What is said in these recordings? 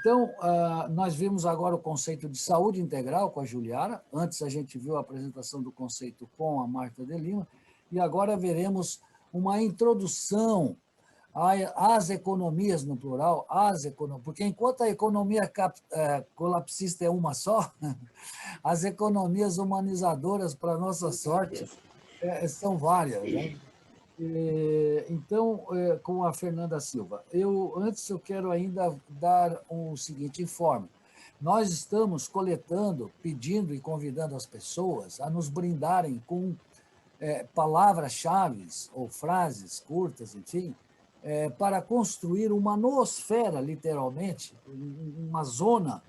Então, nós vimos agora o conceito de saúde integral com a Juliara, antes a gente viu a apresentação do conceito com a Marta de Lima, e agora veremos uma introdução às economias, no plural, porque enquanto a economia colapsista é uma só, as economias humanizadoras, para nossa sorte, são várias, né? Então, com a Fernanda Silva, antes eu quero ainda dar o seguinte informe. Nós estamos coletando, pedindo e convidando as pessoas a nos brindarem com palavras-chave ou frases curtas, enfim, para construir uma noosfera, literalmente, uma zona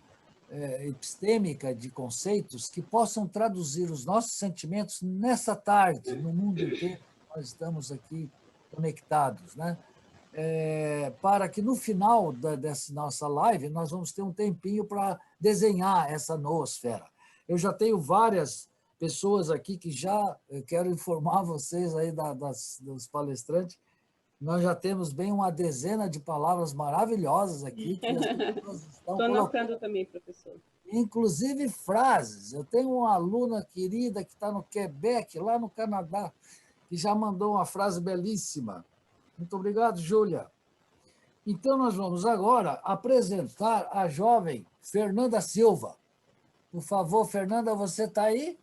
epistêmica de conceitos que possam traduzir os nossos sentimentos nessa tarde, no mundo inteiro. Nós estamos aqui conectados, né? Para que no final dessa nossa live nós vamos ter um tempinho para desenhar essa noosfera. Eu já tenho várias pessoas aqui que já quero informar vocês aí dos palestrantes. Nós já temos bem uma dezena de palavras maravilhosas aqui que as pessoas estão Estou anotando também, professor. Inclusive frases. Eu tenho uma aluna querida que está no Quebec, lá no Canadá, que já mandou uma frase belíssima. Muito obrigado, Júlia. Então, nós vamos agora apresentar a jovem Fernanda Silva. Por favor, Fernanda, você está aí?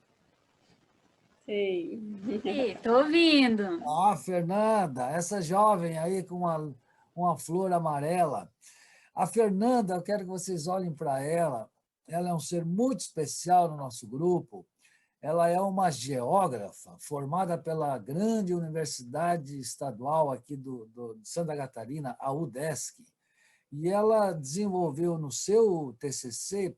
Sei. Estou ouvindo. Fernanda, essa jovem aí com uma flor amarela. A Fernanda, eu quero que vocês olhem para ela. Ela é um ser muito especial no nosso grupo. Ela é uma geógrafa formada pela grande universidade estadual aqui de Santa Catarina, a UDESC, e ela desenvolveu no seu TCC,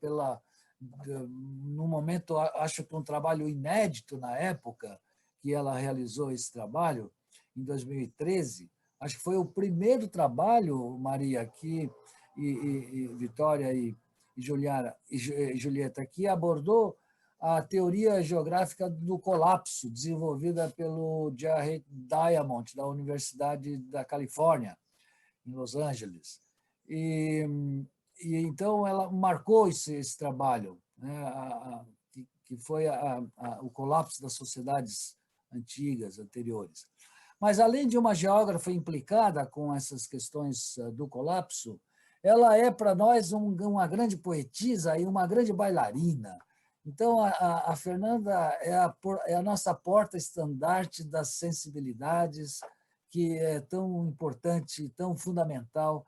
no momento, acho que um trabalho inédito na época que ela realizou esse trabalho, em 2013, acho que foi o primeiro trabalho, Maria, aqui, e Vitória e Julieta, que abordou a teoria geográfica do colapso, desenvolvida pelo Jared Diamond, da Universidade da Califórnia, em Los Angeles. E então ela marcou esse trabalho, né, que foi o colapso das sociedades antigas, anteriores. Mas, além de uma geógrafa implicada com essas questões do colapso, ela é, para nós, uma grande poetisa e uma grande bailarina. Então, a Fernanda é a nossa porta-estandarte das sensibilidades, que é tão importante, tão fundamental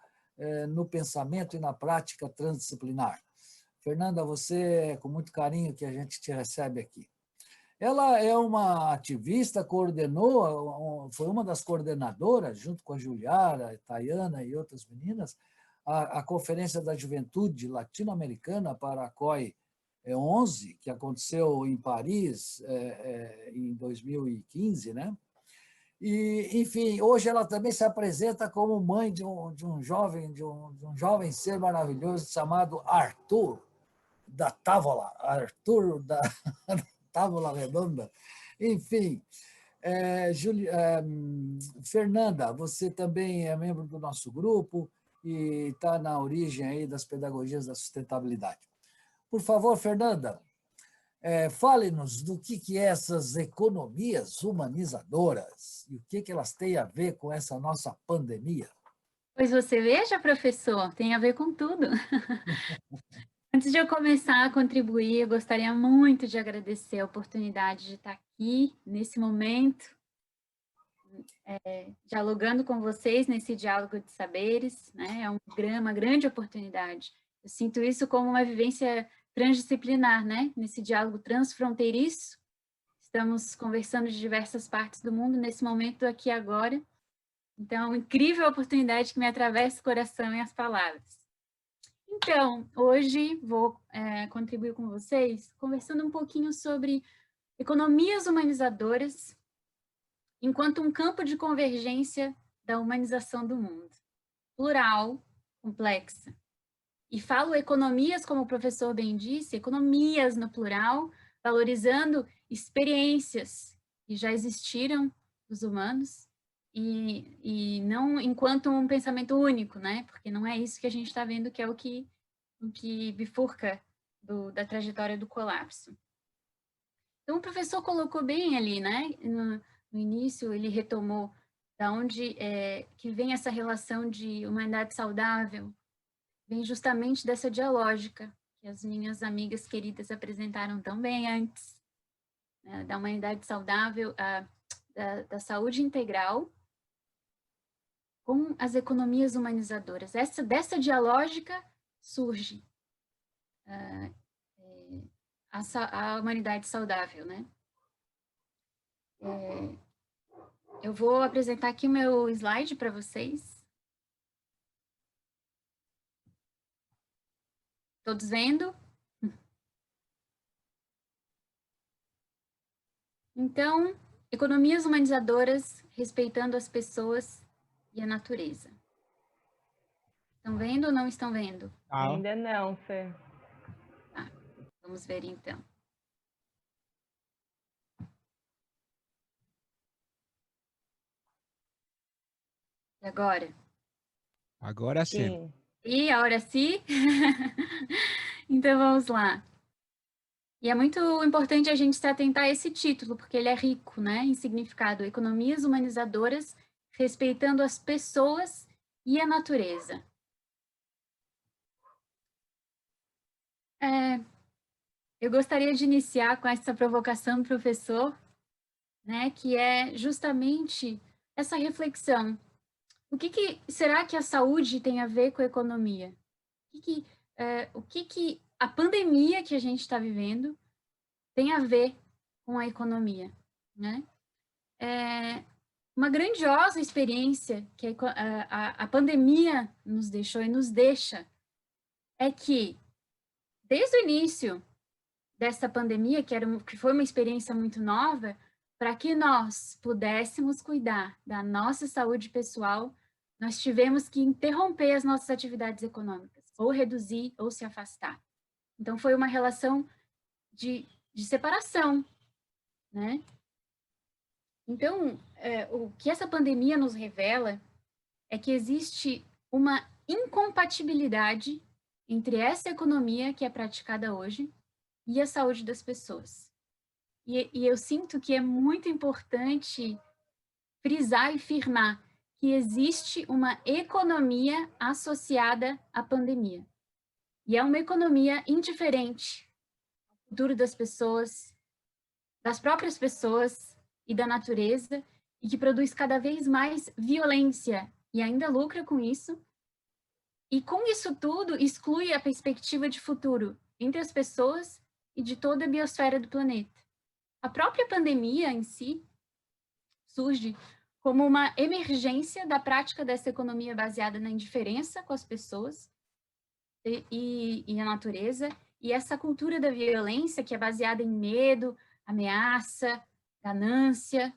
no pensamento e na prática transdisciplinar. Fernanda, você, com muito carinho que a gente te recebe aqui. Ela é uma ativista, foi uma das coordenadoras, junto com a Juliara, a Tayana e outras meninas, a Conferência da Juventude Latino-Americana para a COI 11, que aconteceu em Paris em 2015, né? E, enfim, hoje ela também se apresenta como mãe de um jovem ser maravilhoso chamado Arthur da Távola, Arthur da Távola Redonda. Enfim, Fernanda, você também é membro do nosso grupo e está na origem aí das pedagogias da sustentabilidade. Por favor, Fernanda, fale-nos do que é essas economias humanizadoras e o que elas têm a ver com essa nossa pandemia. Pois você veja, professor, tem a ver com tudo. Antes de eu começar a contribuir, eu gostaria muito de agradecer a oportunidade de estar aqui, nesse momento, dialogando com vocês nesse diálogo de saberes, né? É uma grande oportunidade. Eu sinto isso como uma vivência transdisciplinar, né? Nesse diálogo transfronteiriço. Estamos conversando de diversas partes do mundo nesse momento aqui agora. Então, incrível oportunidade que me atravessa o coração e as palavras. Então, hoje vou contribuir com vocês, conversando um pouquinho sobre economias humanizadoras enquanto um campo de convergência da humanização do mundo. Plural, complexa. E falo economias, como o professor bem disse, economias no plural, valorizando experiências que já existiram dos humanos, e não enquanto um pensamento único, né? Porque não é isso que a gente está vendo que é o que o que bifurca da trajetória do colapso. Então, o professor colocou bem ali, né? No início, ele retomou da onde que vem essa relação de humanidade saudável, vem justamente dessa dialógica que as minhas amigas queridas apresentaram tão bem antes, né? Da humanidade saudável, da saúde integral, com as economias humanizadoras. Dessa dialógica surge a humanidade saudável, né? Eu vou apresentar aqui o meu slide para vocês. Todos vendo? Então, economias humanizadoras respeitando as pessoas e a natureza. Estão vendo ou não estão vendo? Ainda não, Fê. Tá, vamos ver então. E agora? Agora sim. E agora sim? Então vamos lá. E é muito importante a gente se atentar a esse título, porque ele é rico, né, em significado. Economias humanizadoras respeitando as pessoas e a natureza. Eu gostaria de iniciar com essa provocação do professor, né, que é justamente essa reflexão. Será que a saúde tem a ver com a economia? O que a pandemia que a gente está vivendo tem a ver com a economia, né? Uma grandiosa experiência que a pandemia nos deixou e nos deixa é que, desde o início dessa pandemia, que foi uma experiência muito nova, para que nós pudéssemos cuidar da nossa saúde pessoal, nós tivemos que interromper as nossas atividades econômicas, ou reduzir, ou se afastar. Então, foi uma relação de separação, né? Então, o que essa pandemia nos revela é que existe uma incompatibilidade entre essa economia que é praticada hoje e a saúde das pessoas. E eu sinto que é muito importante frisar e firmar que existe uma economia associada à pandemia. E é uma economia indiferente ao futuro das pessoas, das próprias pessoas e da natureza, e que produz cada vez mais violência e ainda lucra com isso. E com isso tudo, exclui a perspectiva de futuro entre as pessoas e de toda a biosfera do planeta. A própria pandemia em si surge como uma emergência da prática dessa economia baseada na indiferença com as pessoas e a natureza, e essa cultura da violência que é baseada em medo, ameaça, ganância.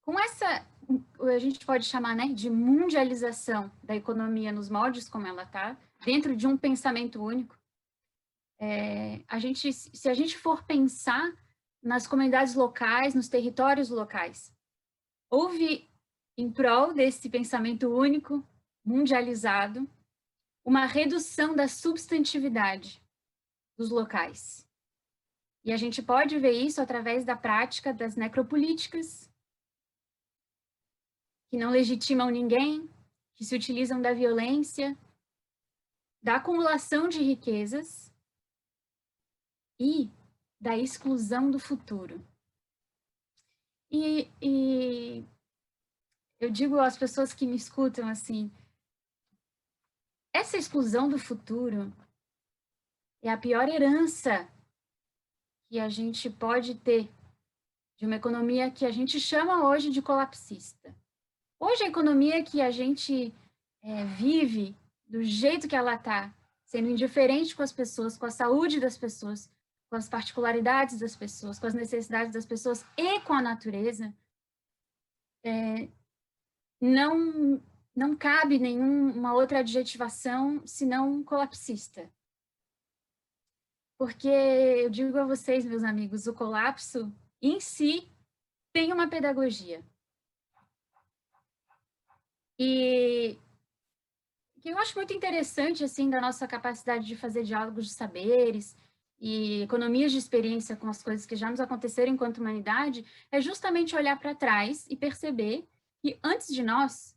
Com essa, a gente pode chamar, né, de mundialização da economia nos moldes como ela está, dentro de um pensamento único, se a gente for pensar nas comunidades locais, nos territórios locais, houve, em prol desse pensamento único, mundializado, uma redução da substantividade dos locais. E a gente pode ver isso através da prática das necropolíticas, que não legitimam ninguém, que se utilizam da violência, da acumulação de riquezas e da exclusão do futuro. E eu digo às pessoas que me escutam assim, essa exclusão do futuro é a pior herança que a gente pode ter de uma economia que a gente chama hoje de colapsista. Hoje a economia que a gente vive, do jeito que ela está, sendo indiferente com as pessoas, com a saúde das pessoas, com as particularidades das pessoas, com as necessidades das pessoas e com a natureza, não cabe nenhuma outra adjetivação senão colapsista. Porque eu digo a vocês, meus amigos, o colapso em si tem uma pedagogia. E que eu acho muito interessante, assim, da nossa capacidade de fazer diálogos de saberes e economias de experiência com as coisas que já nos aconteceram enquanto humanidade, é justamente olhar para trás e perceber que antes de nós,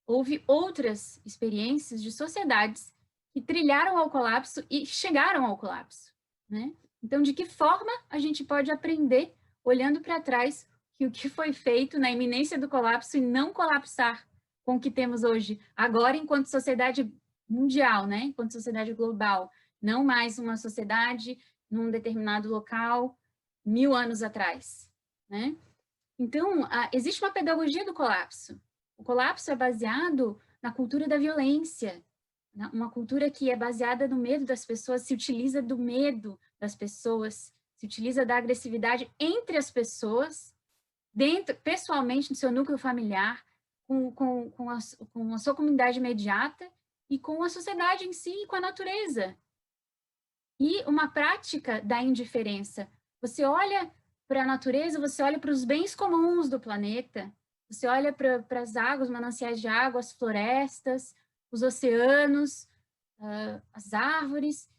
houve outras experiências de sociedades que trilharam ao colapso e chegaram ao colapso, né? Então, de que forma a gente pode aprender, olhando para trás, que o que foi feito na iminência do colapso e não colapsar com o que temos hoje, agora enquanto sociedade mundial, né? Enquanto sociedade global, não mais uma sociedade num determinado local 1000 anos atrás, né? Então, existe uma pedagogia do colapso. O colapso é baseado na cultura da violência, uma cultura que é baseada no medo das pessoas, se utiliza do medo das pessoas, se utiliza da agressividade entre as pessoas, dentro, pessoalmente, no seu núcleo familiar, com a sua comunidade imediata e com a sociedade em si e com a natureza. E uma prática da indiferença. Você olha para a natureza, você olha para os bens comuns do planeta, você olha para as águas, mananciais de água, as florestas, os oceanos, as árvores,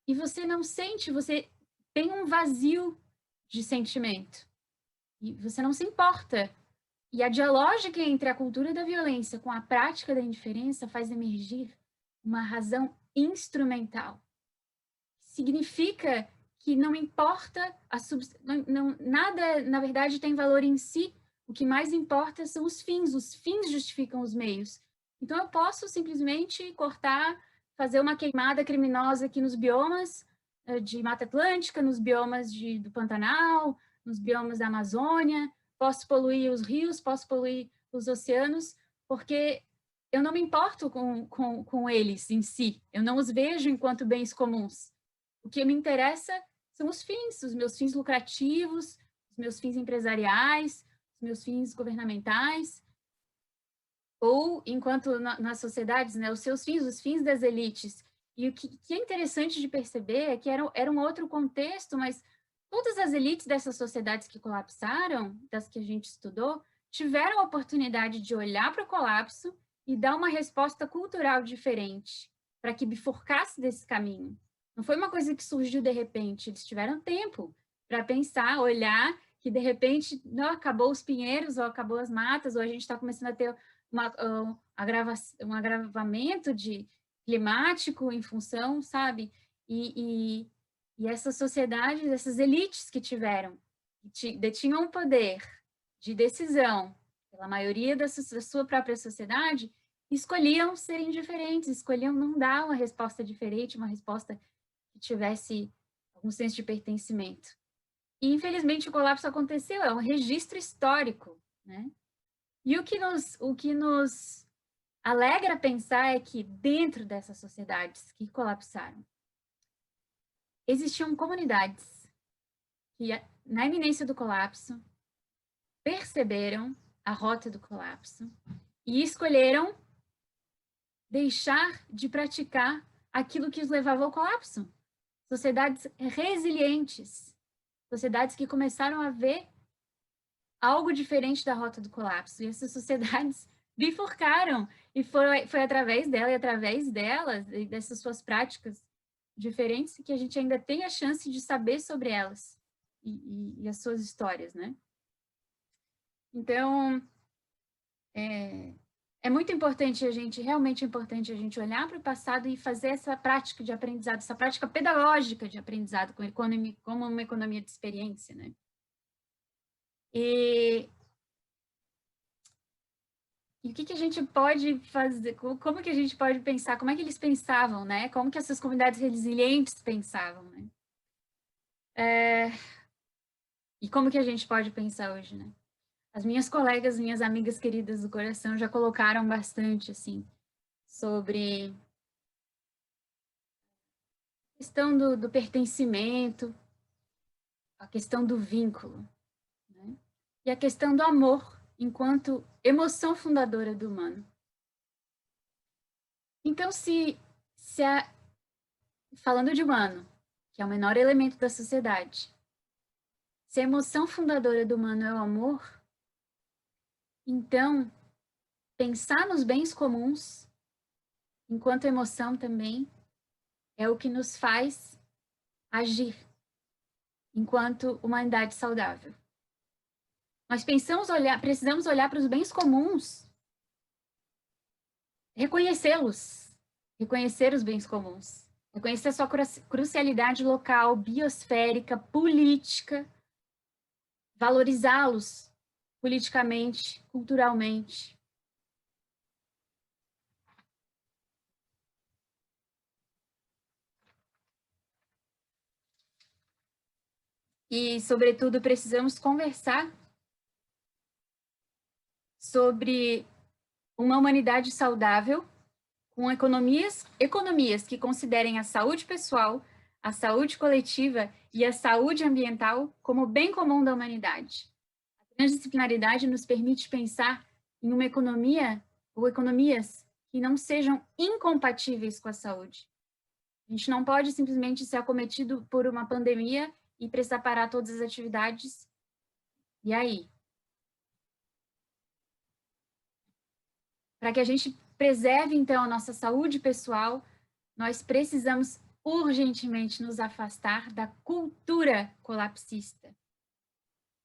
e você não sente, você tem um vazio de sentimento, e você não se importa. E a dialógica entre a cultura da violência com a prática da indiferença faz emergir uma razão instrumental. Significa que não importa, nada, na verdade, tem valor em si, o que mais importa são os fins justificam os meios. Então, eu posso simplesmente cortar, fazer uma queimada criminosa aqui nos biomas de Mata Atlântica, nos biomas do Pantanal, nos biomas da Amazônia, posso poluir os rios, posso poluir os oceanos, porque eu não me importo com eles em si, eu não os vejo enquanto bens comuns. O que me interessa são os meus fins lucrativos, os meus fins empresariais, os meus fins governamentais, ou, enquanto nas sociedades, né, os seus fins, os fins das elites. E o que é interessante de perceber é que era um outro contexto, mas todas as elites dessas sociedades que colapsaram, das que a gente estudou, tiveram a oportunidade de olhar para o colapso e dar uma resposta cultural diferente, para que bifurcasse desse caminho. Não foi uma coisa que surgiu de repente, eles tiveram tempo para pensar, olhar, que de repente não acabou os pinheiros, ou acabou as matas, ou a gente está começando a ter um agravamento climático em função, sabe? E essas sociedades, essas elites que detinham o poder de decisão pela maioria da sua própria sociedade, escolhiam ser indiferentes, escolhiam não dar uma resposta diferente, uma resposta que tivesse algum senso de pertencimento. E, infelizmente, o colapso aconteceu, é um registro histórico, né? E o que nos alegra pensar é que, dentro dessas sociedades que colapsaram, existiam comunidades que, na iminência do colapso, perceberam a rota do colapso e escolheram deixar de praticar aquilo que os levava ao colapso. Sociedades resilientes, sociedades que começaram a ver algo diferente da rota do colapso. E essas sociedades bifurcaram, e foi através dela e através delas, e dessas suas práticas diferentes, que a gente ainda tem a chance de saber sobre elas e as suas histórias, né? Então, é muito importante realmente é importante a gente olhar para o passado e fazer essa prática de aprendizado, essa prática pedagógica de aprendizado como uma economia de experiência, né? E o que a gente pode fazer, como que a gente pode pensar, como é que eles pensavam, né? Como que essas comunidades resilientes pensavam, né? E como que a gente pode pensar hoje, né? As minhas colegas, minhas amigas queridas do coração já colocaram bastante, assim, sobre a questão do pertencimento, a questão do vínculo, né? E a questão do amor enquanto emoção fundadora do humano. Então, falando de humano, que é o menor elemento da sociedade, se a emoção fundadora do humano é o amor, então, pensar nos bens comuns enquanto emoção também, é o que nos faz agir enquanto humanidade saudável. Nós precisamos olhar para os bens comuns, reconhecê-los, reconhecer os bens comuns, reconhecer a sua crucialidade local, biosférica, política, valorizá-los politicamente, culturalmente. E, sobretudo, precisamos conversar sobre uma humanidade saudável, com economias que considerem a saúde pessoal, a saúde coletiva e a saúde ambiental como bem comum da humanidade. A transdisciplinaridade nos permite pensar em uma economia ou economias que não sejam incompatíveis com a saúde. A gente não pode simplesmente ser acometido por uma pandemia e precisar parar todas as atividades. E aí? Para que a gente preserve, então, a nossa saúde pessoal, nós precisamos urgentemente nos afastar da cultura colapsista,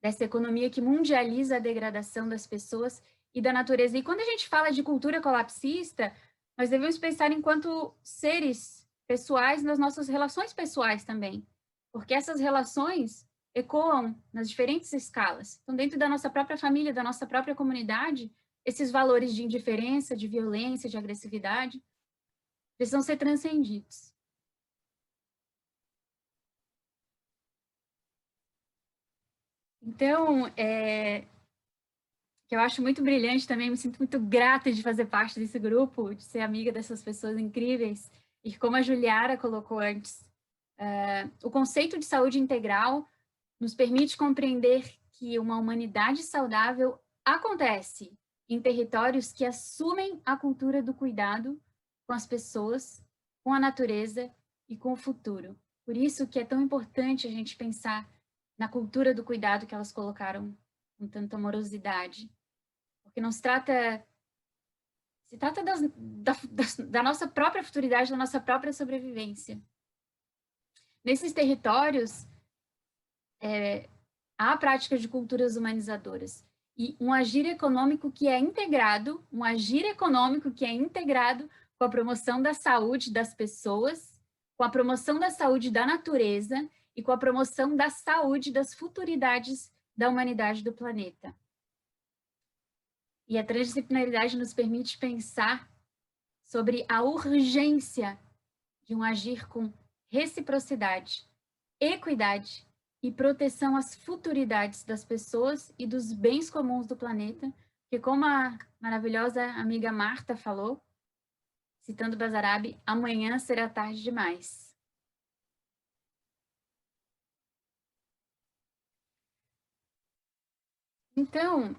dessa economia que mundializa a degradação das pessoas e da natureza. E quando a gente fala de cultura colapsista, nós devemos pensar enquanto seres pessoais nas nossas relações pessoais também, porque essas relações ecoam nas diferentes escalas. Então, dentro da nossa própria família, da nossa própria comunidade, esses valores de indiferença, de violência, de agressividade, precisam ser transcendidos. Então, que eu acho muito brilhante também, me sinto muito grata de fazer parte desse grupo, de ser amiga dessas pessoas incríveis, e como a Juliara colocou antes, o conceito de saúde integral nos permite compreender que uma humanidade saudável acontece em territórios que assumem a cultura do cuidado com as pessoas, com a natureza e com o futuro. Por isso que é tão importante a gente pensar na cultura do cuidado que elas colocaram com tanta amorosidade. Porque não se trata da nossa própria futuridade, da nossa própria sobrevivência. Nesses territórios, há a prática de culturas humanizadoras e um agir econômico que é integrado com a promoção da saúde das pessoas, com a promoção da saúde da natureza e com a promoção da saúde das futuridades da humanidade do planeta. E a transdisciplinaridade nos permite pensar sobre a urgência de um agir com reciprocidade, equidade e proteção às futuridades das pessoas e dos bens comuns do planeta, que, como a maravilhosa amiga Marta falou, citando Basarabi, amanhã será tarde demais. Então,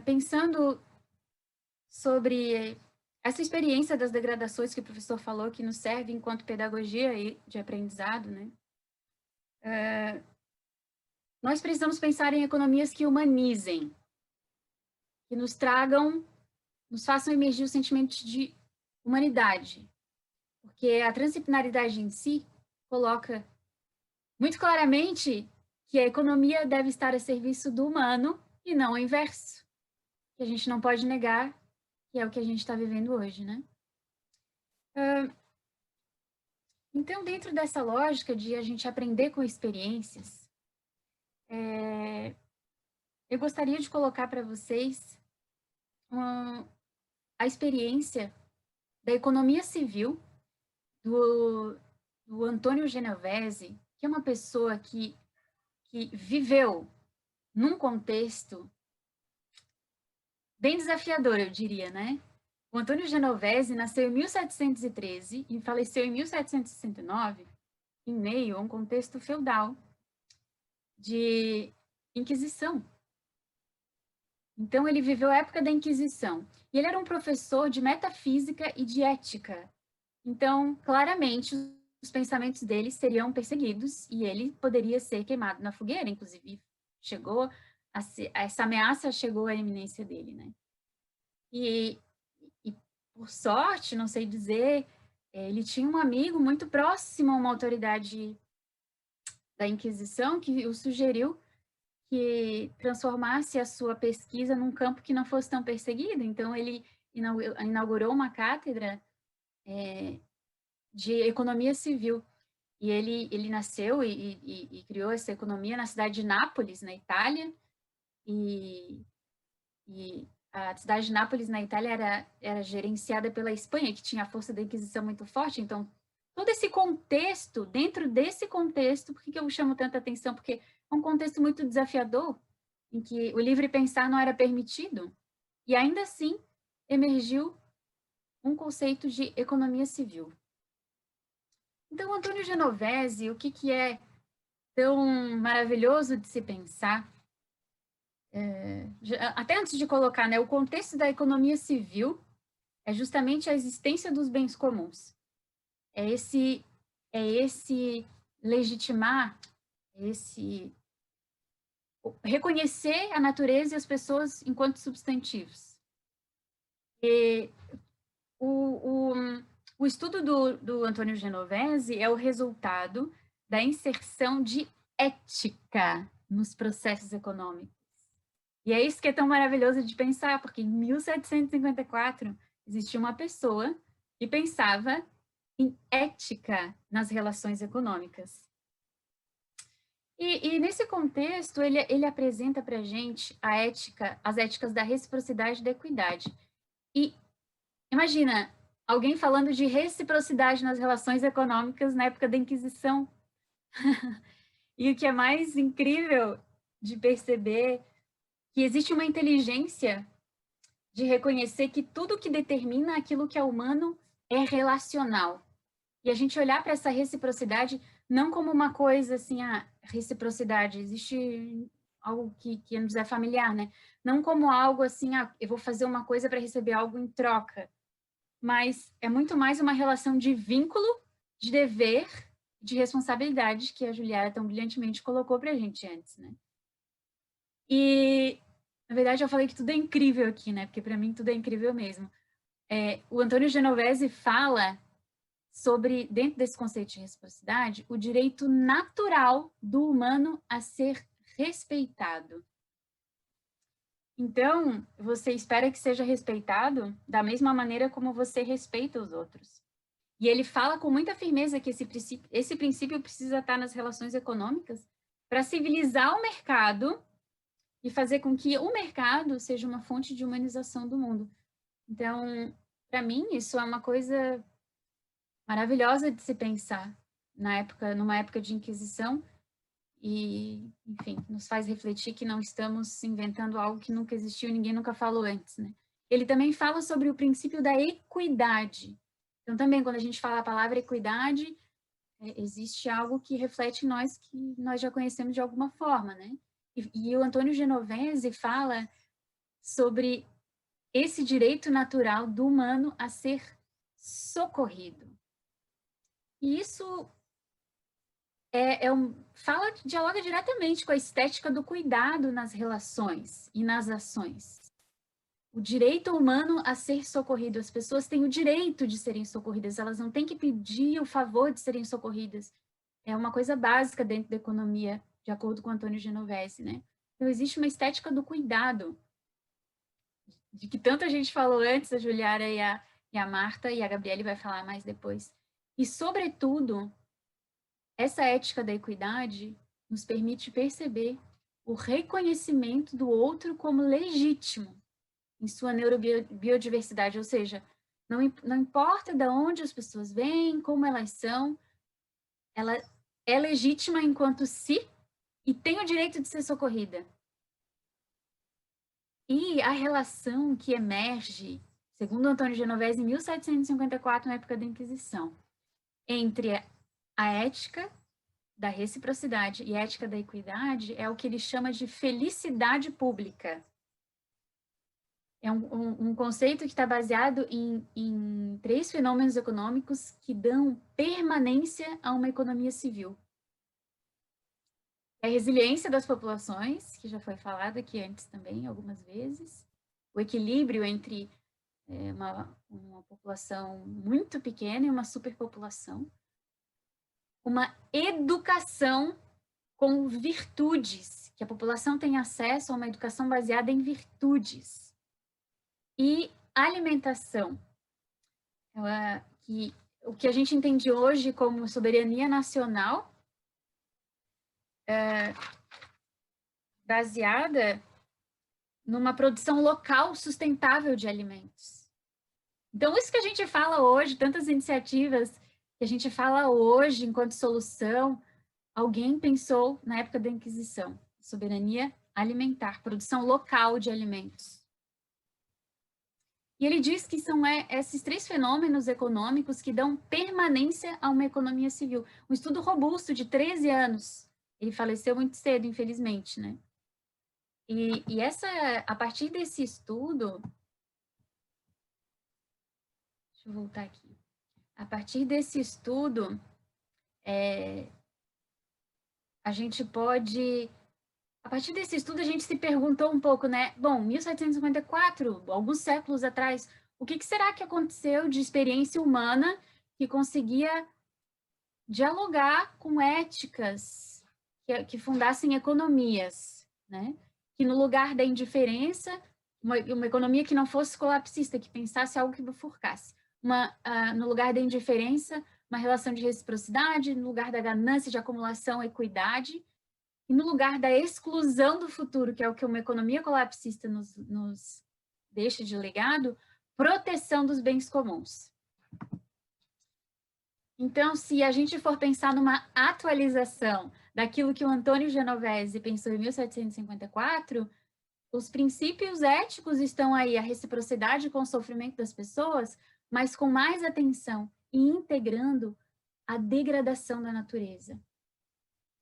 pensando sobre essa experiência das degradações que o professor falou, que nos serve enquanto pedagogia e de aprendizado, né? Nós precisamos pensar em economias que humanizem, que nos tragam, nos façam emergir o sentimento de humanidade, porque a transdisciplinaridade em si coloca muito claramente que a economia deve estar a serviço do humano e não o inverso, que a gente não pode negar que é o que a gente está vivendo hoje, né? Então, dentro dessa lógica de a gente aprender com experiências, eu gostaria de colocar para vocês a experiência da economia civil do Antônio Genovese, que é uma pessoa que viveu num contexto bem desafiador, eu diria, né? O Antônio Genovese nasceu em 1713 e faleceu em 1769, em meio a um contexto feudal de Inquisição. Então, ele viveu a época da Inquisição. E ele era um professor de metafísica e de ética. Então, claramente, os pensamentos dele seriam perseguidos e ele poderia ser queimado na fogueira, inclusive essa ameaça chegou à eminência dele, né? E por sorte, não sei dizer, ele tinha um amigo muito próximo a uma autoridade da Inquisição que o sugeriu que transformasse a sua pesquisa num campo que não fosse tão perseguido. Então, ele inaugurou uma cátedra de economia civil. E ele nasceu e criou essa economia na cidade de Nápoles, na Itália, e a cidade de Nápoles, na Itália, era gerenciada pela Espanha, que tinha a força da Inquisição muito forte. Então, todo esse contexto, dentro desse contexto, por que eu chamo tanta atenção? Porque é um contexto muito desafiador, em que o livre pensar não era permitido, e ainda assim emergiu um conceito de economia civil. Então, Antônio Genovese, o que é tão maravilhoso de se pensar, até antes de colocar, né, o contexto da economia civil é justamente a existência dos bens comuns. É esse legitimar, reconhecer a natureza e as pessoas enquanto substantivos. E o estudo do Antônio Genovese é o resultado da inserção de ética nos processos econômicos. E é isso que é tão maravilhoso de pensar, porque em 1754 existia uma pessoa que pensava em ética nas relações econômicas. E nesse contexto, ele apresenta para a gente as éticas da reciprocidade e da equidade. E imagina, alguém falando de reciprocidade nas relações econômicas na época da Inquisição. E o que é mais incrível de perceber que existe uma inteligência de reconhecer que tudo que determina aquilo que é humano é relacional. E a gente olhar para essa reciprocidade não como uma coisa assim, reciprocidade, existe algo que nos é familiar, né? Não como algo assim, eu vou fazer uma coisa para receber algo em troca, mas é muito mais uma relação de vínculo, de dever, de responsabilidade que a Juliara tão brilhantemente colocou para a gente antes, né? E, na verdade, eu falei que tudo é incrível aqui, né? Porque para mim tudo é incrível mesmo. O Antônio Genovese fala sobre, dentro desse conceito de reciprocidade, o direito natural do humano a ser respeitado. Então, você espera que seja respeitado da mesma maneira como você respeita os outros. E ele fala com muita firmeza que esse princípio precisa estar nas relações econômicas para civilizar o mercado e fazer com que o mercado seja uma fonte de humanização do mundo. Então, para mim, isso é uma coisa maravilhosa de se pensar numa época de Inquisição e, enfim, nos faz refletir que não estamos inventando algo que nunca existiu e ninguém nunca falou antes, né? Ele também fala sobre o princípio da equidade. Então, também, quando a gente fala a palavra equidade, existe algo que reflete em nós que nós já conhecemos de alguma forma, né? E o Antônio Genovese fala sobre esse direito natural do humano a ser socorrido. E isso dialoga diretamente com a estética do cuidado nas relações e nas ações. O direito humano a ser socorrido. As pessoas têm o direito de serem socorridas, elas não têm que pedir o favor de serem socorridas. É uma coisa básica dentro da economia, de acordo com Antônio Genovese, né? Então, existe uma estética do cuidado, de que tanta gente falou antes, a Juliara e a Marta, e a Gabriele vai falar mais depois. E, sobretudo, essa ética da equidade nos permite perceber o reconhecimento do outro como legítimo em sua neurobiodiversidade, ou seja, não importa de onde as pessoas vêm, como elas são, ela é legítima enquanto si e tem o direito de ser socorrida. E a relação que emerge, segundo Antônio Genovese, em 1754, na época da Inquisição, entre a ética da reciprocidade e a ética da equidade é o que ele chama de felicidade pública. É um conceito que está baseado em 3 fenômenos econômicos que dão permanência a uma economia civil. A resiliência das populações, que já foi falado aqui antes também, algumas vezes. O equilíbrio entre uma população muito pequena e uma superpopulação. Uma educação com virtudes, que a população tenha acesso a uma educação baseada em virtudes. E alimentação, o que a gente entende hoje como soberania nacional, baseada numa produção local sustentável de alimentos. Então, isso que a gente fala hoje, tantas iniciativas que a gente fala hoje enquanto solução, alguém pensou na época da Inquisição, soberania alimentar, produção local de alimentos. E ele diz que são esses 3 fenômenos econômicos que dão permanência a uma economia civil. Um estudo robusto de 13 anos. Ele faleceu muito cedo, infelizmente, né? E a partir desse estudo, deixa eu voltar aqui. A partir desse estudo, a gente se perguntou um pouco, né? Bom, 1754, alguns séculos atrás, o que será que aconteceu de experiência humana que conseguia dialogar com éticas que fundassem economias, né? Que no lugar da indiferença, uma economia que não fosse colapsista, que pensasse algo que bifurcasse. No lugar da indiferença, uma relação de reciprocidade, no lugar da ganância, de acumulação, equidade, e no lugar da exclusão do futuro, que é o que uma economia colapsista nos deixa de legado, proteção dos bens comuns. Então, se a gente for pensar numa atualização daquilo que o Antônio Genovese pensou em 1754, os princípios éticos estão aí, a reciprocidade com o sofrimento das pessoas, mas com mais atenção e integrando a degradação da natureza.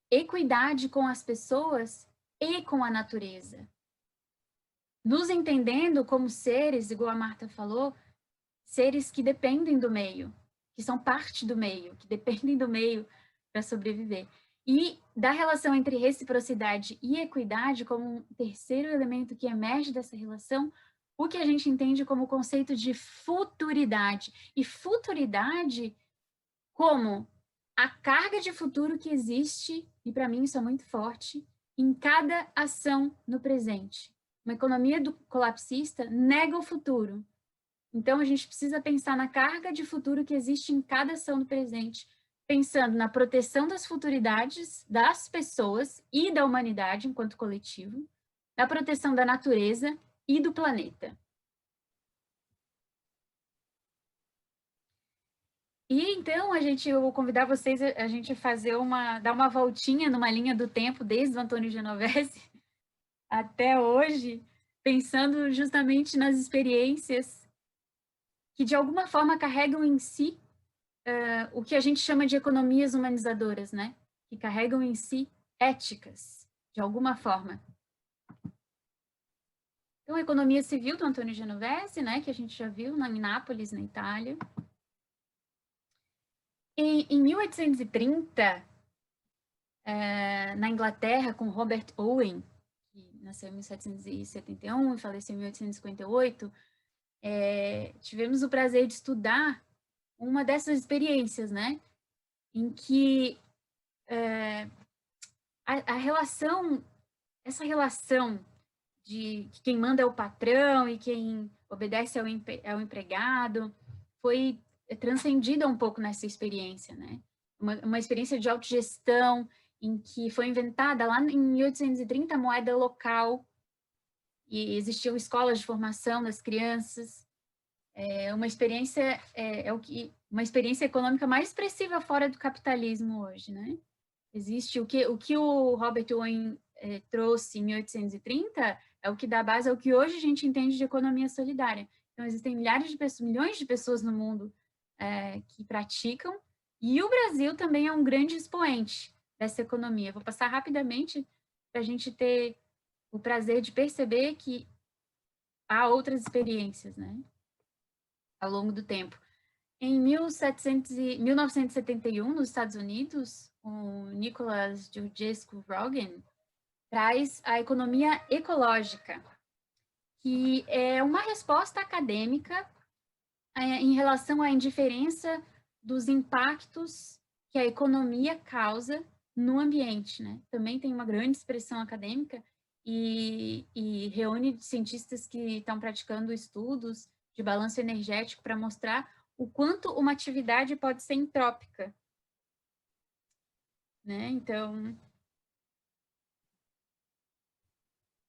Equidade com as pessoas e com a natureza. Nos entendendo como seres, igual a Marta falou, seres que dependem do meio, que são parte do meio, que dependem do meio para sobreviver. E da relação entre reciprocidade e equidade, como um terceiro elemento que emerge dessa relação, o que a gente entende como o conceito de futuridade. E futuridade como a carga de futuro que existe, e para mim isso é muito forte, em cada ação no presente. Uma economia colapsista nega o futuro. Então, a gente precisa pensar na carga de futuro que existe em cada ação do presente, pensando na proteção das futuridades das pessoas e da humanidade enquanto coletivo, na proteção da natureza e do planeta. E então, eu vou convidar vocês a gente dar uma voltinha numa linha do tempo, desde o Antônio Genovese até hoje, pensando justamente nas experiências que, de alguma forma, carregam em si o que a gente chama de economias humanizadoras, né? Que carregam em si éticas, de alguma forma. Então, a economia civil do Antônio Genovese, né? Que a gente já viu em Nápoles, na Itália. E em 1830, na Inglaterra, com Robert Owen, que nasceu em 1771 e faleceu em 1858, tivemos o prazer de estudar uma dessas experiências, né? Em que essa relação de que quem manda é o patrão e quem obedece é o empregado, foi transcendida um pouco nessa experiência, né? Uma experiência de autogestão em que foi inventada lá em 1830 a moeda local e existiam escolas de formação das crianças. Uma experiência uma experiência econômica mais expressiva fora do capitalismo hoje, né? Existe o que o Robert Owen trouxe em 1830 é o que dá base ao que hoje a gente entende de economia solidária. Então, existem milhões de pessoas no mundo que praticam, e o Brasil também é um grande expoente dessa economia. Vou passar rapidamente para a gente ter o prazer de perceber que há outras experiências, né, ao longo do tempo. Em 1971, nos Estados Unidos, o Nicholas Georgescu Rogan traz a economia ecológica, que é uma resposta acadêmica em relação à indiferença dos impactos que a economia causa no ambiente, né? Também tem uma grande expressão acadêmica e reúne cientistas que estão praticando estudos de balanço energético para mostrar o quanto uma atividade pode ser entrópica, né? Então,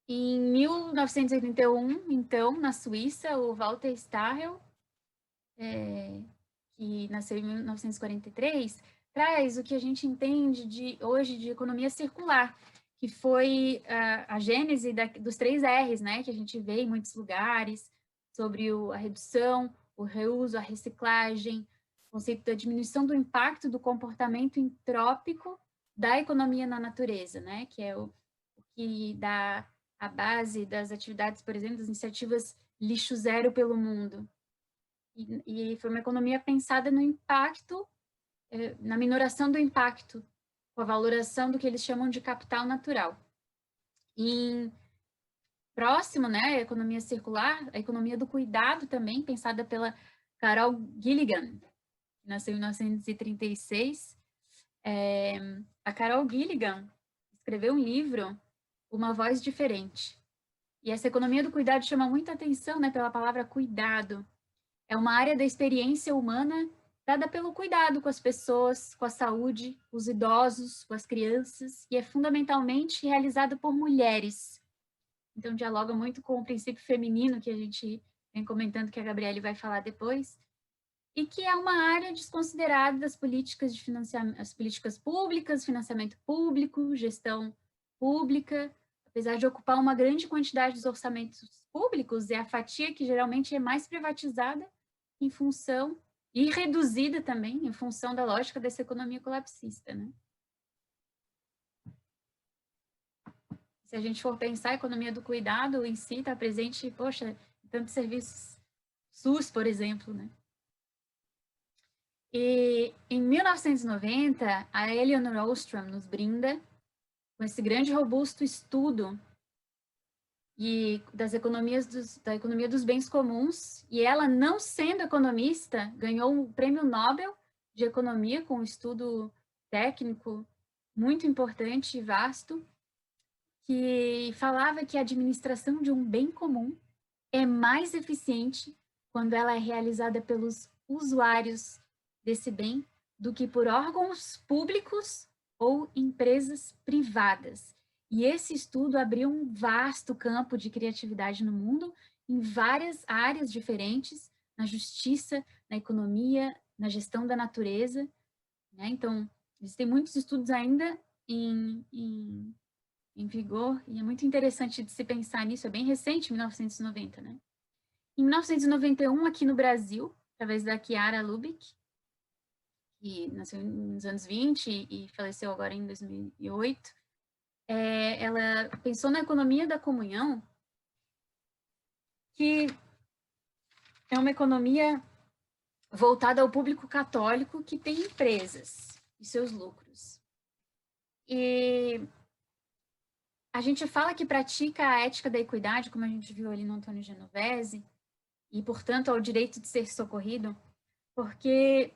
em 1981, então, na Suíça, o Walter Stachel, que nasceu em 1943, traz o que a gente entende hoje de economia circular, que foi a gênese dos 3 R's, né, que a gente vê em muitos lugares, sobre a redução, o reuso, a reciclagem, o conceito da diminuição do impacto do comportamento entrópico da economia na natureza, né, que é o que dá a base das atividades, por exemplo, das iniciativas Lixo Zero pelo Mundo. E foi uma economia pensada no impacto, na minoração do impacto, com a valoração do que eles chamam de capital natural. E próximo, né, a economia circular, a economia do cuidado também, pensada pela Carol Gilligan, que nasceu em 1936. A Carol Gilligan escreveu um livro, Uma Voz Diferente. E essa economia do cuidado chama muita atenção, né, pela palavra cuidado. É uma área da experiência humana dada pelo cuidado com as pessoas, com a saúde, os idosos, com as crianças, e é fundamentalmente realizada por mulheres. Então, dialoga muito com o princípio feminino que a gente vem comentando, que a Gabriele vai falar depois, e que é uma área desconsiderada das políticas de financiamento, as políticas públicas, financiamento público, gestão pública, apesar de ocupar uma grande quantidade dos orçamentos públicos, é a fatia que geralmente é mais privatizada em função, e reduzida também, em função da lógica dessa economia colapsista, né? Se a gente for pensar, a economia do cuidado em si está presente, poxa, em tantos serviços SUS, por exemplo, né? E em 1990, a Eleanor Ostrom nos brinda com esse grande e robusto estudo da economia dos bens comuns, e ela, não sendo economista, ganhou o Prêmio Nobel de Economia com um estudo técnico muito importante e vasto, que falava que a administração de um bem comum é mais eficiente quando ela é realizada pelos usuários desse bem do que por órgãos públicos ou empresas privadas. E esse estudo abriu um vasto campo de criatividade no mundo, em várias áreas diferentes, na justiça, na economia, na gestão da natureza, né? Então, existem muitos estudos ainda em vigor, e é muito interessante de se pensar nisso, é bem recente, 1990, né? Em 1991, aqui no Brasil, através da Chiara Lubich, que nasceu nos anos 20 e faleceu agora em 2008, ela pensou na economia da comunhão, que é uma economia voltada ao público católico que tem empresas e seus lucros. E a gente fala que pratica a ética da equidade, como a gente viu ali no Antônio Genovese, e, portanto, ao direito de ser socorrido, porque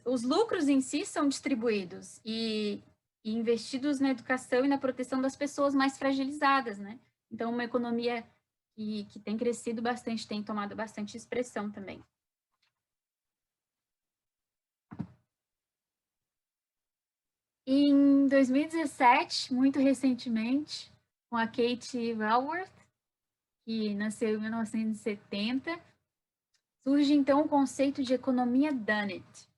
os lucros em si são distribuídos e investidos na educação e na proteção das pessoas mais fragilizadas, né? Então, uma economia que tem crescido bastante, tem tomado bastante expressão também. Em 2017, muito recentemente, com a Kate Raworth, que nasceu em 1970, surge então o conceito de economia done it.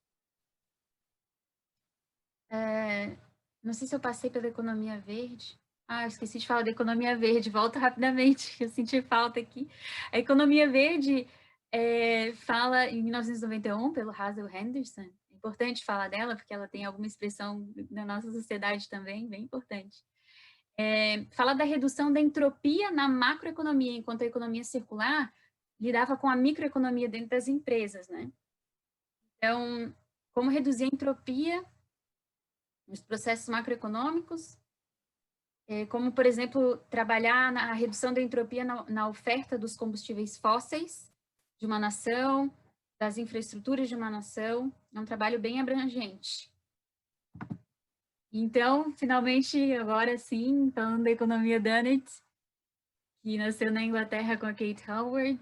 Não sei se eu passei pela economia verde. Eu esqueci de falar da economia verde, volto rapidamente, eu senti falta aqui. A economia verde fala em 1991 pelo Hazel Henderson. É importante falar dela, porque ela tem alguma expressão na nossa sociedade também, bem importante. Fala da redução da entropia na macroeconomia, enquanto a economia circular lidava com a microeconomia dentro das empresas, né? Então, como reduzir a entropia nos processos macroeconômicos como, por exemplo, trabalhar na redução da entropia na oferta dos combustíveis fósseis de uma nação, das infraestruturas de uma nação. É um trabalho bem abrangente. Então, finalmente, agora sim, falando da economia Dunnett, que nasceu na Inglaterra com a Kate Howard.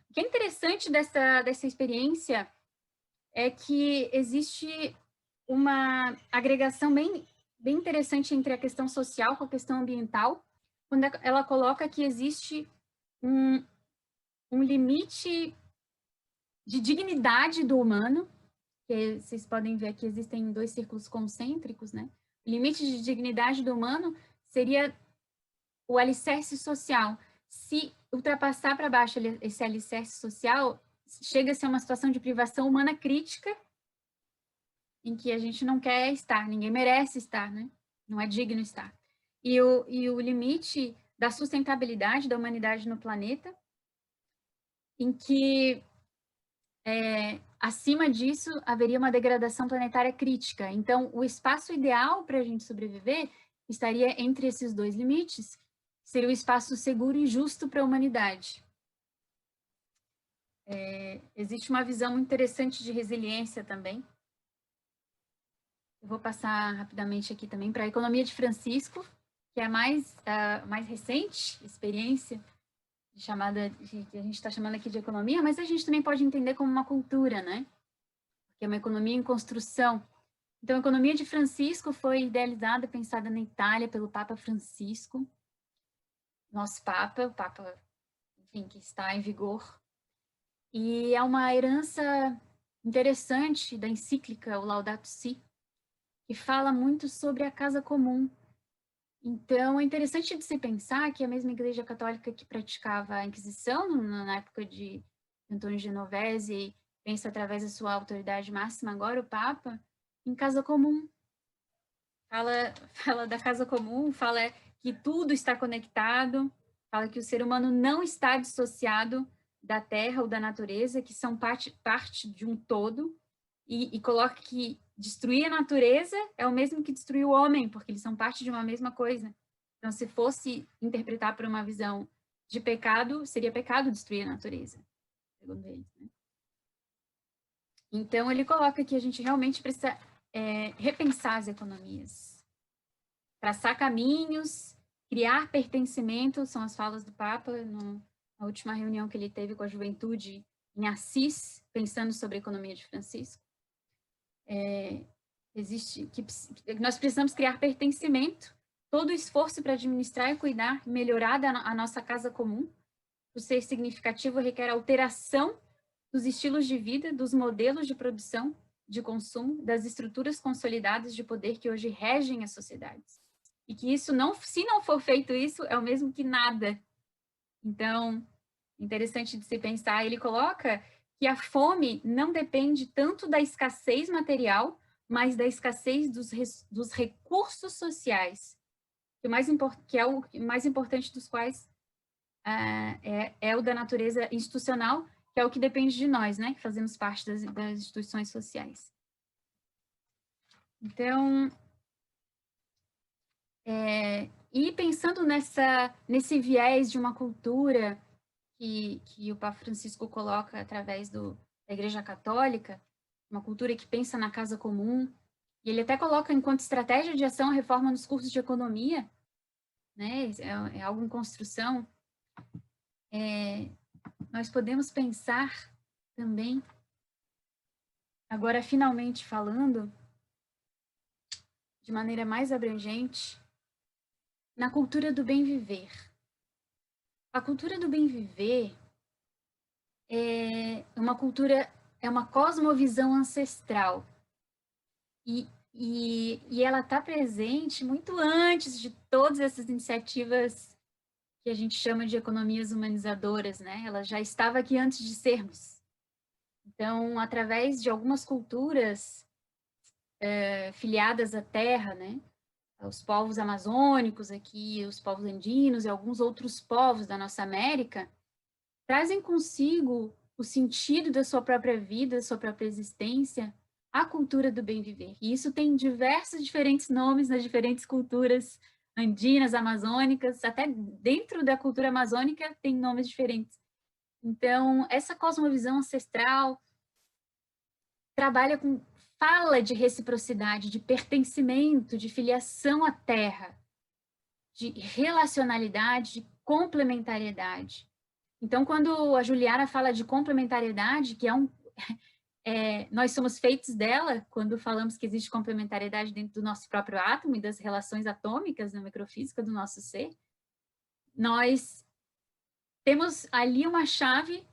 O que é interessante dessa experiência é que existe uma agregação bem interessante entre a questão social com a questão ambiental, quando ela coloca que existe um limite de dignidade do humano, que vocês podem ver aqui, existem 2 círculos concêntricos, né? O limite de dignidade do humano seria o alicerce social. Se ultrapassar para baixo esse alicerce social, chega-se a uma situação de privação humana crítica, em que a gente não quer estar, ninguém merece estar, né? Não é digno estar. E o limite da sustentabilidade da humanidade no planeta, em que acima disso haveria uma degradação planetária crítica. Então, o espaço ideal para a gente sobreviver estaria entre esses 2 limites, seria o espaço seguro e justo para a humanidade. Existe uma visão muito interessante de resiliência também. Eu vou passar rapidamente aqui também para a economia de Francisco, que é a mais recente experiência que a gente está chamando aqui de economia, mas a gente também pode entender como uma cultura, né? Que é uma economia em construção. Então, a economia de Francisco foi idealizada, pensada na Itália pelo Papa Francisco, nosso Papa, o Papa, enfim, que está em vigor. E é uma herança interessante da encíclica, o Laudato Si, que fala muito sobre a casa comum. Então, é interessante de se pensar que a mesma Igreja Católica que praticava a Inquisição na época de Antônio Genovese, pensa através da sua autoridade máxima agora, o Papa, em casa comum. Fala da casa comum, fala que tudo está conectado, fala que o ser humano não está dissociado da terra ou da natureza, que são parte de um todo, e coloca que destruir a natureza é o mesmo que destruir o homem, porque eles são parte de uma mesma coisa. Então, se fosse interpretar por uma visão de pecado, seria pecado destruir a natureza, segundo eles, né? Então, ele coloca que a gente realmente precisa repensar as economias, traçar caminhos, criar pertencimento, são as falas do Papa na última reunião que ele teve com a juventude em Assis, pensando sobre a economia de Francisco. Nós precisamos criar pertencimento, todo o esforço para administrar e cuidar, melhorar a nossa casa comum. O ser significativo requer alteração dos estilos de vida, dos modelos de produção, de consumo, das estruturas consolidadas de poder que hoje regem as sociedades. E que isso se não for feito isso, é o mesmo que nada. Então, interessante de se pensar, ele coloca que a fome não depende tanto da escassez material, mas da escassez dos recursos sociais, que é o mais importante dos quais é o da natureza institucional, que é o que depende de nós, né, que fazemos parte das instituições sociais. Então, e pensando nesse viés de uma cultura que o Papa Francisco coloca através da Igreja Católica, uma cultura que pensa na casa comum, e ele até coloca enquanto estratégia de ação a reforma nos cursos de economia, né, é algo em construção. Nós podemos pensar também, agora finalmente falando, de maneira mais abrangente, na cultura do bem viver. A cultura do bem viver é uma cosmovisão ancestral. E ela está presente muito antes de todas essas iniciativas que a gente chama de economias humanizadoras, né? Ela já estava aqui antes de sermos. Então, através de algumas culturas filiadas à terra, né? Os povos amazônicos aqui, os povos andinos e alguns outros povos da nossa América, trazem consigo o sentido da sua própria vida, da sua própria existência, a cultura do bem viver. E isso tem diversos diferentes nomes nas diferentes culturas andinas, amazônicas, até dentro da cultura amazônica tem nomes diferentes. Então, essa cosmovisão ancestral fala de reciprocidade, de pertencimento, de filiação à terra, de relacionalidade, de complementariedade. Então, quando a Juliana fala de complementariedade, que nós somos feitos dela, quando falamos que existe complementariedade dentro do nosso próprio átomo e das relações atômicas na microfísica do nosso ser, nós temos ali uma chave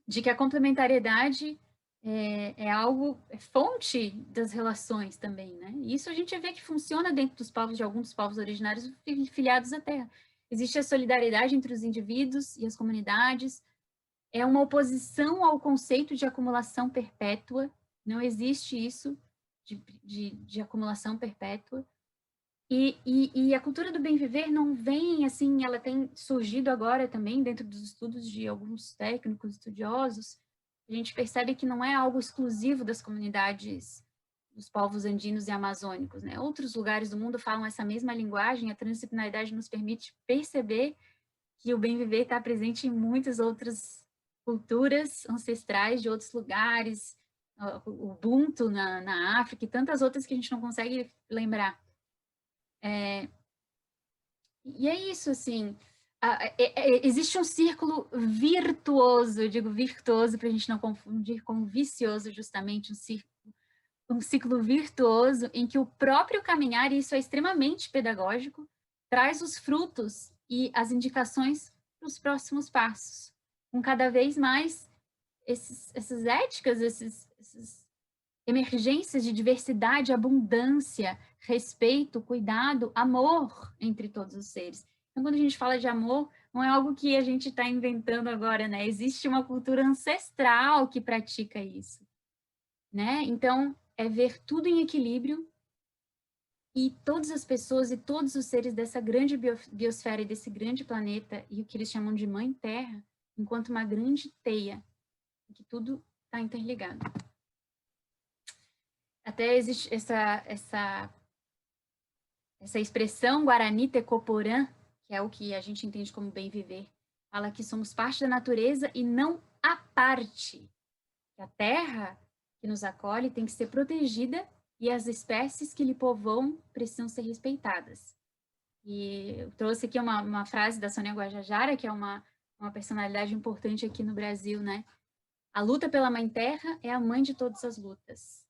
de que a complementariedade é fonte das relações também, né? E isso a gente vê que funciona dentro dos povos, de alguns povos originários filiados à terra. Existe a solidariedade entre os indivíduos e as comunidades, é uma oposição ao conceito de acumulação perpétua, não existe isso de acumulação perpétua. E a cultura do bem viver não vem assim, ela tem surgido agora também dentro dos estudos de alguns técnicos estudiosos. A gente percebe que não é algo exclusivo das comunidades dos povos andinos e amazônicos, né? Outros lugares do mundo falam essa mesma linguagem, a transdisciplinaridade nos permite perceber que o bem viver está presente em muitas outras culturas ancestrais de outros lugares, o Ubuntu na África e tantas outras que a gente não consegue lembrar. E é isso, assim, existe um círculo virtuoso, eu digo virtuoso para a gente não confundir com vicioso, justamente, um ciclo virtuoso em que o próprio caminhar, e isso é extremamente pedagógico, traz os frutos e as indicações para os próximos passos, com cada vez mais essas éticas, essas emergências de diversidade, abundância, respeito, cuidado, amor entre todos os seres. Então, quando a gente fala de amor, não é algo que a gente está inventando agora, né? Existe uma cultura ancestral que pratica isso, né? Então, é ver tudo em equilíbrio e todas as pessoas e todos os seres dessa grande biosfera e desse grande planeta, e o que eles chamam de Mãe Terra, enquanto uma grande teia, em que tudo está interligado. Até existe essa expressão Guarani Tecoporã, que é o que a gente entende como bem viver, fala que somos parte da natureza e não a parte. Que a terra que nos acolhe tem que ser protegida e as espécies que lhe povoam precisam ser respeitadas. E eu trouxe aqui uma frase da Sônia Guajajara, que é uma personalidade importante aqui no Brasil, né? A luta pela Mãe Terra é a mãe de todas as lutas.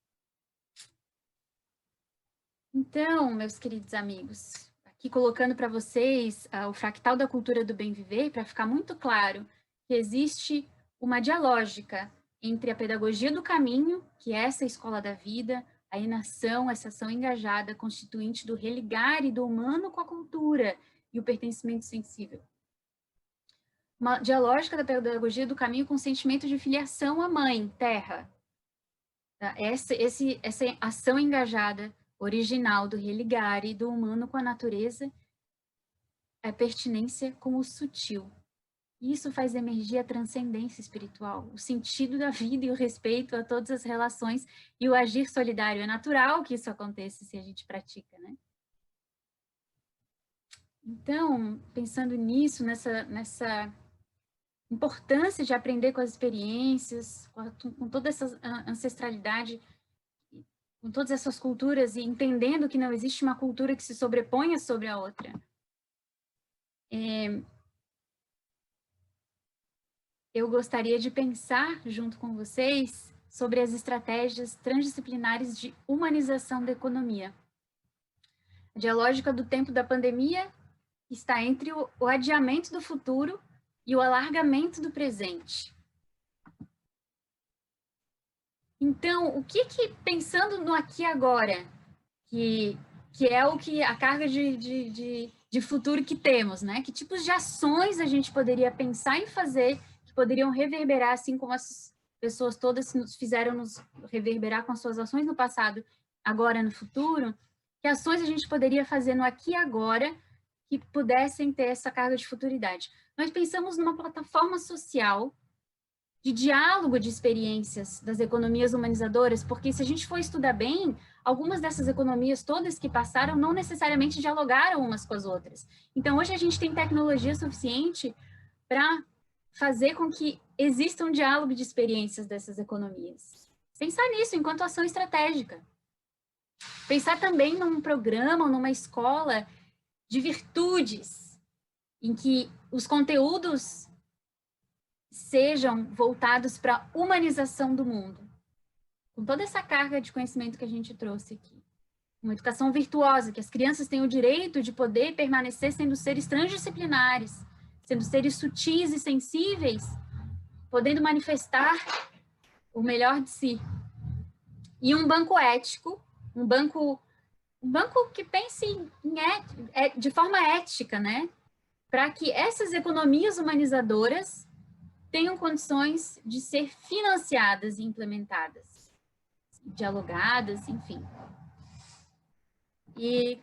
Então, meus queridos amigos, aqui colocando para vocês o fractal da cultura do bem viver, para ficar muito claro que existe uma dialógica entre a pedagogia do caminho, que é essa escola da vida, a inação, essa ação engajada, constituinte do religare do humano com a cultura e o pertencimento sensível. Uma dialógica da pedagogia do caminho com o sentimento de filiação à mãe, terra. Essa ação engajada original do religare, do humano com a natureza, é pertinência com o sutil. Isso faz emergir a transcendência espiritual, o sentido da vida e o respeito a todas as relações e o agir solidário. É natural que isso aconteça se a gente pratica, né? Então, pensando nisso, nessa importância de aprender com as experiências, com toda essa ancestralidade, com todas essas culturas e entendendo que não existe uma cultura que se sobreponha sobre a outra. Eu gostaria de pensar junto com vocês sobre as estratégias transdisciplinares de humanização da economia. A dialógica do tempo da pandemia está entre o adiamento do futuro e o alargamento do presente. Então, pensando no aqui e agora, que é o que a carga de futuro que temos, né? Que tipos de ações a gente poderia pensar em fazer que poderiam reverberar, assim como as pessoas todas nos fizeram nos reverberar com as suas ações no passado, agora no futuro? Que ações a gente poderia fazer no aqui e agora que pudessem ter essa carga de futuridade? Nós pensamos numa plataforma social de diálogo de experiências das economias humanizadoras, porque se a gente for estudar bem, algumas dessas economias todas que passaram não necessariamente dialogaram umas com as outras. Então, hoje a gente tem tecnologia suficiente para fazer com que exista um diálogo de experiências dessas economias. Pensar nisso enquanto ação estratégica. Pensar também num programa, numa escola de virtudes, em que os conteúdos sejam voltados para a humanização do mundo. Com toda essa carga de conhecimento que a gente trouxe aqui. Uma educação virtuosa, que as crianças têm o direito de poder permanecer sendo seres transdisciplinares, sendo seres sutis e sensíveis, podendo manifestar o melhor de si. E um banco ético, um banco que pense de forma ética, né? Para que essas economias humanizadoras tenham condições de ser financiadas e implementadas, dialogadas, enfim. E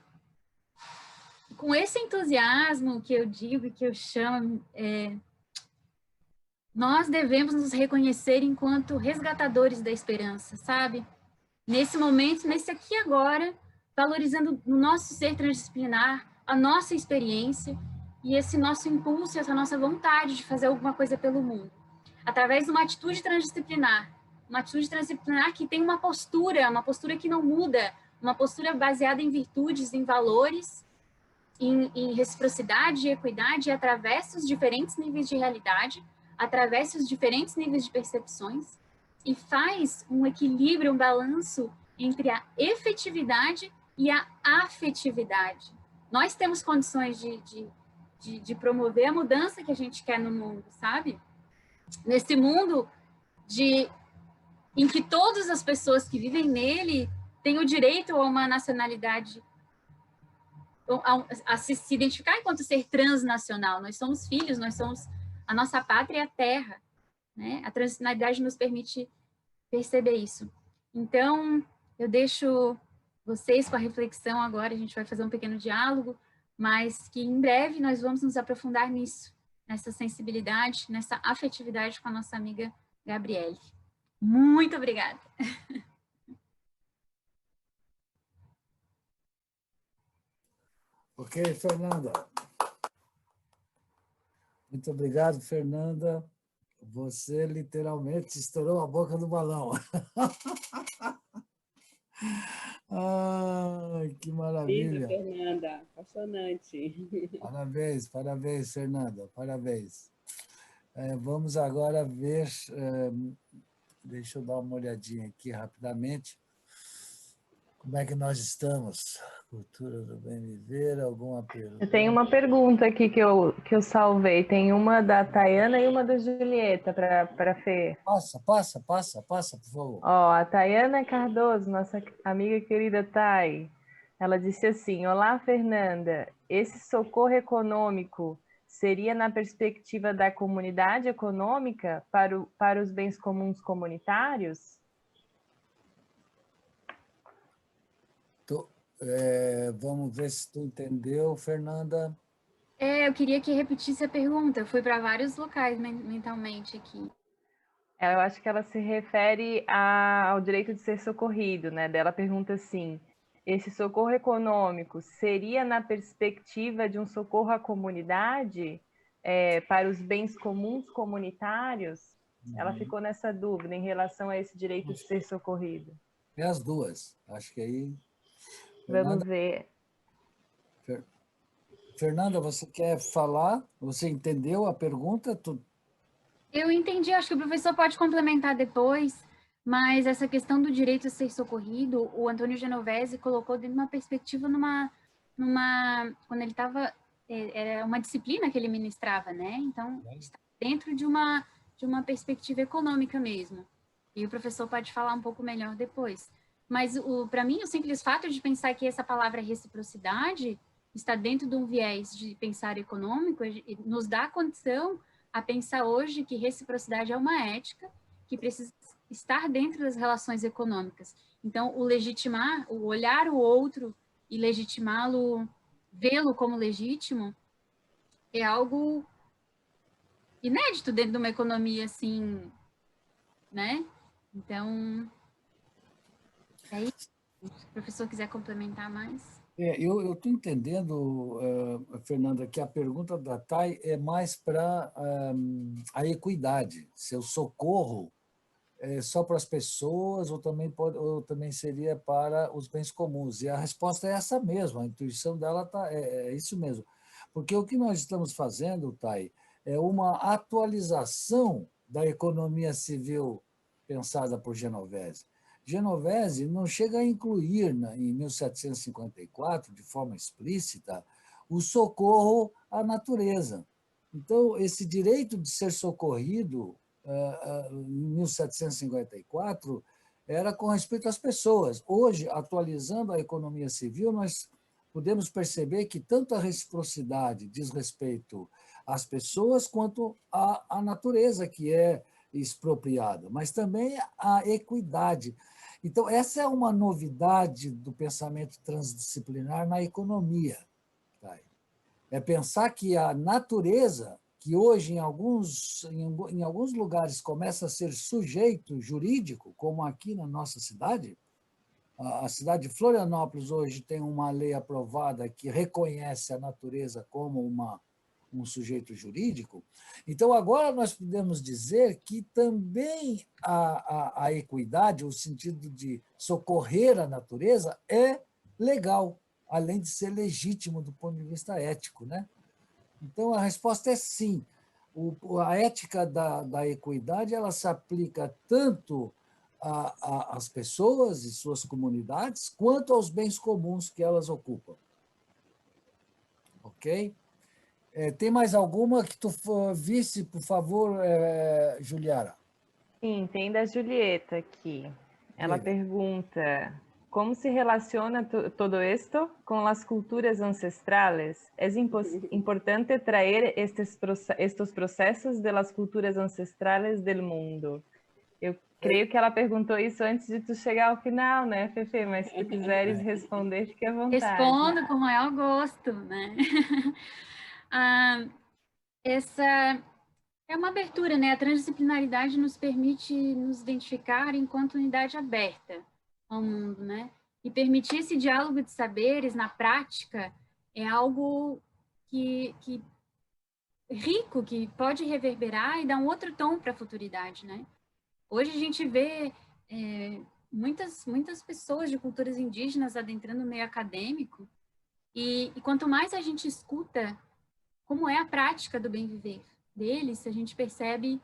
com esse entusiasmo que eu digo e que eu chamo, nós devemos nos reconhecer enquanto resgatadores da esperança, sabe? Nesse momento, nesse aqui e agora, valorizando o nosso ser transdisciplinar, a nossa experiência e esse nosso impulso, essa nossa vontade de fazer alguma coisa pelo mundo. Através de uma atitude transdisciplinar que tem uma postura que não muda, uma postura baseada em virtudes, em valores, em reciprocidade e equidade, e atravessa os diferentes níveis de realidade, atravessa os diferentes níveis de percepções, e faz um equilíbrio, um balanço entre a efetividade e a afetividade. Nós temos condições de promover a mudança que a gente quer no mundo, sabe? Nesse mundo em que todas as pessoas que vivem nele têm o direito a uma nacionalidade, a se identificar enquanto ser transnacional. Nós somos filhos, a nossa pátria é a terra, né? A transnacionalidade nos permite perceber isso. Então, eu deixo vocês com a reflexão agora, a gente vai fazer um pequeno diálogo, mas que em breve nós vamos nos aprofundar nisso, nessa sensibilidade, nessa afetividade com a nossa amiga Gabriele. Muito obrigada. Ok, Fernanda. Muito obrigado, Fernanda. Você literalmente estourou a boca do balão. Ai, que maravilha. Linda, Fernanda. Apaixonante. Parabéns, parabéns, Fernanda. Parabéns. Vamos agora ver... deixa eu dar uma olhadinha aqui rapidamente. Como é que nós estamos? Cultura do bem viver, alguma pergunta? Eu tenho uma pergunta aqui que eu salvei. Tem uma da Tayana e uma da Julieta para Fê. Passa, por favor. Ó, a Tayana Cardoso, nossa amiga querida Thay, ela disse assim: olá, Fernanda, esse socorro econômico seria na perspectiva da comunidade econômica para os bens comuns comunitários? Vamos ver se tu entendeu, Fernanda. Eu queria que repetisse a pergunta. Eu fui para vários locais mentalmente aqui. Eu acho que ela se refere ao direito de ser socorrido, né? Ela pergunta assim: esse socorro econômico seria na perspectiva de um socorro à comunidade para os bens comuns comunitários? Ela ficou nessa dúvida em relação a esse direito de ser socorrido. É as duas. Acho que aí... Vamos ver. Fernanda, você quer falar? Você entendeu a pergunta? Eu entendi, acho que o professor pode complementar depois, mas essa questão do direito a ser socorrido, o Antônio Genovese colocou dentro de uma perspectiva quando ele estava, era uma disciplina que ele ministrava, né? Então, está dentro de uma perspectiva econômica mesmo. E o professor pode falar um pouco melhor depois. Mas, para mim, o simples fato de pensar que essa palavra reciprocidade está dentro de um viés de pensar econômico, nos dá condição a pensar hoje que reciprocidade é uma ética que precisa estar dentro das relações econômicas. Então, o olhar o outro e legitimá-lo, vê-lo como legítimo, é algo inédito dentro de uma economia, assim, né? Então, aí, se o professor quiser complementar mais. Eu estou entendendo, Fernanda, que a pergunta da Thay é mais para a equidade. Se o socorro é só para as pessoas ou também seria para os bens comuns. E a resposta é essa mesmo, a intuição dela é isso mesmo. Porque o que nós estamos fazendo, Thay, é uma atualização da economia civil pensada por Genovese. Genovese não chega a incluir, em 1754, de forma explícita, o socorro à natureza. Então, esse direito de ser socorrido, em 1754, era com respeito às pessoas. Hoje, atualizando a economia civil, nós podemos perceber que tanto a reciprocidade diz respeito às pessoas quanto à natureza que é expropriada, mas também a equidade. Então, essa é uma novidade do pensamento transdisciplinar na economia. Tá? É pensar que a natureza, que hoje em alguns lugares começa a ser sujeito jurídico, como aqui na nossa cidade, a cidade de Florianópolis hoje tem uma lei aprovada que reconhece a natureza como um sujeito jurídico. Então, agora nós podemos dizer que também a equidade, o sentido de socorrer a natureza, é legal, além de ser legítimo do ponto de vista ético, né? Então, a resposta é sim. A ética da equidade ela se aplica tanto às pessoas e suas comunidades, quanto aos bens comuns que elas ocupam. Ok? Tem mais alguma que tu visse, por favor, Juliara? Sim, tem da Julieta aqui. Ela Diga. pergunta: como se relaciona todo esto com as culturas ancestrales? É importante trazer estes processos de las culturas ancestrales del mundo. Eu creio que ela perguntou isso antes de tu chegar ao final, né, Fefe? Mas se tu quiseres responder, fique à vontade. Respondo com o maior gosto, né? Essa é uma abertura, né? A transdisciplinaridade nos permite nos identificar enquanto unidade aberta ao mundo, né? E permitir esse diálogo de saberes na prática é algo que rico, que pode reverberar e dar um outro tom para a futuridade, né? Hoje a gente vê muitas pessoas de culturas indígenas adentrando o meio acadêmico e quanto mais a gente escuta como é a prática do bem viver deles, a gente percebe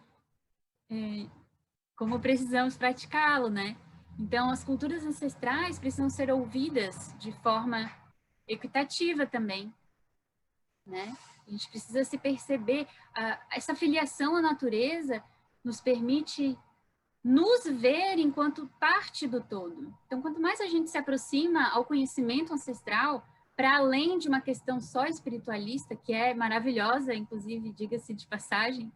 como precisamos praticá-lo, né? Então, as culturas ancestrais precisam ser ouvidas de forma equitativa também, né? A gente precisa se perceber, essa filiação à natureza nos permite nos ver enquanto parte do todo. Então, quanto mais a gente se aproxima ao conhecimento ancestral, para além de uma questão só espiritualista, que é maravilhosa, inclusive, diga-se de passagem,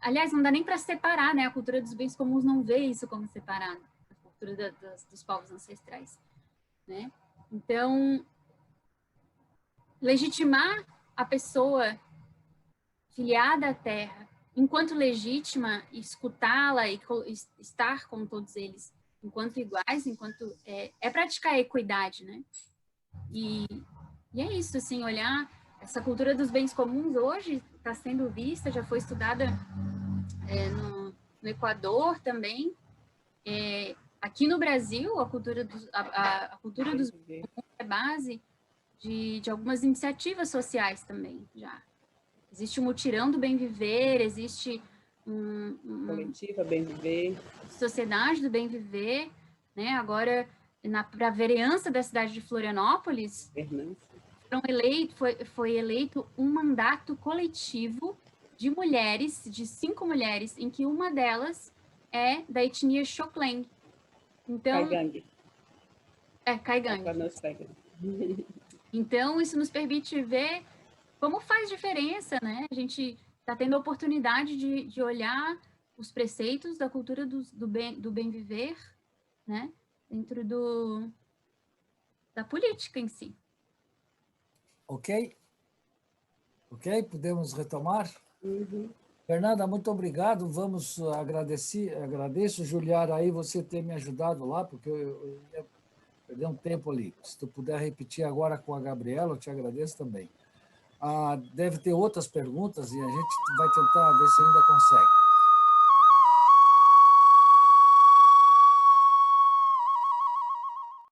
aliás, não dá nem para separar, né? A cultura dos bens comuns não vê isso como separado, a cultura dos povos ancestrais, né? Então, legitimar a pessoa filiada à terra, enquanto legítima, escutá-la e estar com todos eles enquanto iguais, enquanto é praticar a equidade, né? E é isso, assim, olhar essa cultura dos bens comuns hoje está sendo vista, já foi estudada no Equador também. Aqui no Brasil, a cultura dos bens comuns é base de algumas iniciativas sociais também, já. Existe o mutirão do bem viver, existe Coletiva Bem Viver. Sociedade do Bem Viver, né? Agora, para a vereança da cidade de Florianópolis, foi eleito um mandato coletivo de mulheres, de 5 mulheres, em que uma delas é da etnia Xoclém. Então, Caigangue. Então, isso nos permite ver como faz diferença, né? A gente está tendo a oportunidade de olhar os preceitos da cultura do bem viver, né? Dentro da política em si. Ok? Ok? Podemos retomar? Uhum. Fernanda, muito obrigado. Vamos agradeço, Juliara, aí você ter me ajudado lá, porque eu ia perder um tempo ali. Se tu puder repetir agora com a Gabriela, eu te agradeço também. Deve ter outras perguntas e a gente vai tentar ver se ainda consegue.